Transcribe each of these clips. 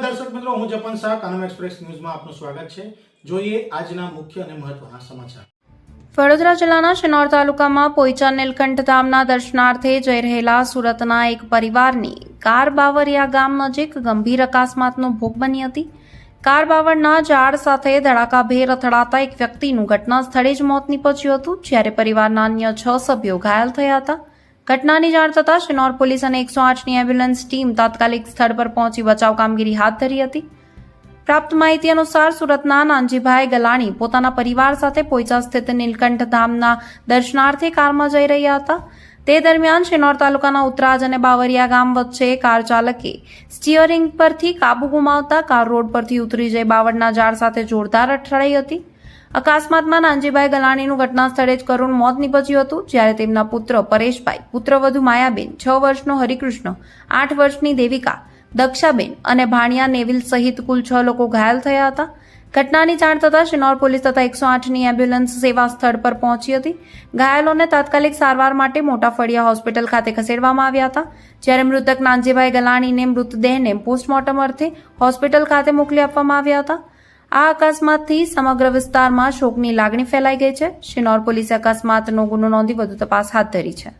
દર્શક મિત્રો, હું જપન શાહ, કાનમ એક્સપ્રેસ ન્યૂઝમાં આપનું સ્વાગત છે। જોઈએ આજના મુખ્ય અને મહત્વના સમાચાર। વડોદરા જિલ્લાના શિનોર તાલુકામાં પોઈચા નીલકંઠ ધામના દર્શનાર્થે જઈ રહેલા સુરતના એક પરિવારની કાર બાવરિયા ગામ નજીક ગંભીર અકસ્માતનો ભોગ બની હતી। કાર બાવળના ઝાડ સાથે ધડાકાભેર અથડાતા એક વ્યક્તિનું ઘટના સ્થળે જ મોત નીપજ્યું હતું, જ્યારે પરિવારના અન્ય 6 સભ્યો ઘાયલ થયા હતા। ઘટનાની જાણ થતાં શિનોર પોલીસ અને 108ની એમ્બ્યુલન્સ ટીમ તાત્કાલિક સ્થળ પર પહોંચી બચાવ કામગીરી હાથ ધરી હતી। પ્રાપ્ત માહિતી અનુસાર સુરતના નાનજીભાઈ ગલાણી પોતાના પરિવાર સાથે પોઈચા સ્થિત નીલકંઠ ધામના દર્શનાર્થે કારમાં જઈ રહ્યા હતા। તે દરમિયાન શિનોર તાલુકાના ઉત્તરાજ અને બાવરિયા ગામ વચ્ચે કાર ચાલકે સ્ટીયરિંગ પરથી કાબુ ગુમાવતા કાર રોડ પરથી ઉતરી જઈ બાવળના ઝાડ સાથે જોરદાર અથડાઈ હતી। અકસ્માતમાં નાનજીભાઈ ગલાણીનું ઘટના સ્થળે જ કરુણ મોત નીપજ્યું હતું, જ્યારે તેમના પુત્ર પરેશભાઈ, પુત્રવધુ માયાબેન, 6 વર્ષનો હરિકૃષ્ણ, 8 વર્ષની દેવિકા, દક્ષાબેન અને ભાણિયા નેવિલ સહિત કુલ 6 લોકો ઘાયલ થયા હતા। ઘટનાની જાણ થતાં શિનોર પોલીસ તથા 108ની એમ્બ્યુલન્સ સેવા સ્થળ પર પહોંચી હતી। ઘાયલોને તાત્કાલિક સારવાર માટે મોટા ફળિયા હોસ્પિટલ ખાતે ખસેડવામાં આવ્યા હતા, જ્યારે મૃતક નાનજીભાઈ ગલાણીને મૃતદેહને પોસ્ટમોર્ટમ અર્થે હોસ્પિટલ ખાતે મોકલી આપવામાં આવ્યા હતા। આ અકસ્માતથી સમગ્ર વિસ્તારમાં શોકની લાગણી ફેલાઈ ગઈ છે। શિનોર પોલીસે અકસ્માતનો ગુનો નોંધી વધુ તપાસ હાથ ધરી છે।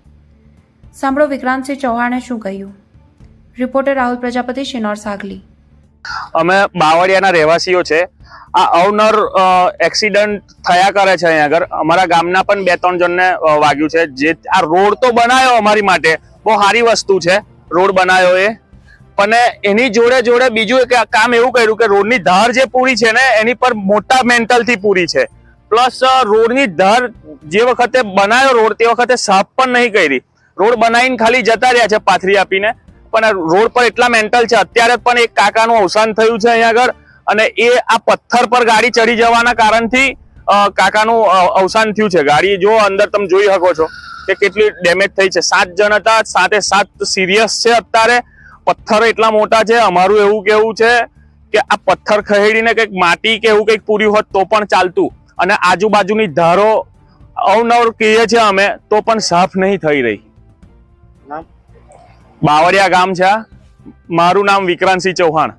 સાંભળો વિક્રાંતસિંહ ચૌહાણે શું કહ્યું। રિપોર્ટર રાહુલ પ્રજાપતિ, શિનોર સાગલી। અમે બાવળિયાના રહેવાસીઓ છે। આ અવનર એક્સિડન્ટ થયા કરે છે। અહીંયા આગળ અમારા ગામના પણ 2-3 જણને વાગ્યું છે। જે આ રોડ તો બનાવ્યો અમારી માટે બહુ સારી વસ્તુ છે, રોડ બનાવ્યો એ, પણ એની જોડે જોડે બીજું એક કામ એવું કર્યું કે રોડની ધાર જે પૂરી છે ને એની પર મોટા મેન્ટલથી પૂરી છે। પ્લસ રોડની ધાર જે વખતે બનાવ્યો રોડ તે વખતે સાફ પણ નહીં કરી। રોડ બનાવીને ખાલી જતા રહ્યા છે પાથરી આપીને, પણ રોડ પર એટલા મેન્ટલ છે। અત્યારે પણ એક કાકાનું અવસાન થયું છે અહીંયા આગળ, અને એ આ પથ્થર પર ગાડી ચડી જવાના કારણથી કાકાનું અવસાન થયું છે। ગાડી જો અંદર તમે જોઈ શકો છો કે કેટલી ડેમેજ થઈ છે। 7 જણ હતા, 7 સિરિયસ છે। અત્યારે પથ્થર એટલા મોટા છે। અમારું એવું કેવું છે કે આ પથ્થર ખહેડીને કંઈક માટી કે એવું કંઈક પૂર્યું હોત તો પણ ચાલતું, અને આજુબાજુની ધારો અવનવર કહીએ છીએ અમે તો પણ સાફ નહીં થઈ રહી। બાવળિયા ગામ છે। મારું નામ વિક્રાંતસિંહ ચૌહાણ।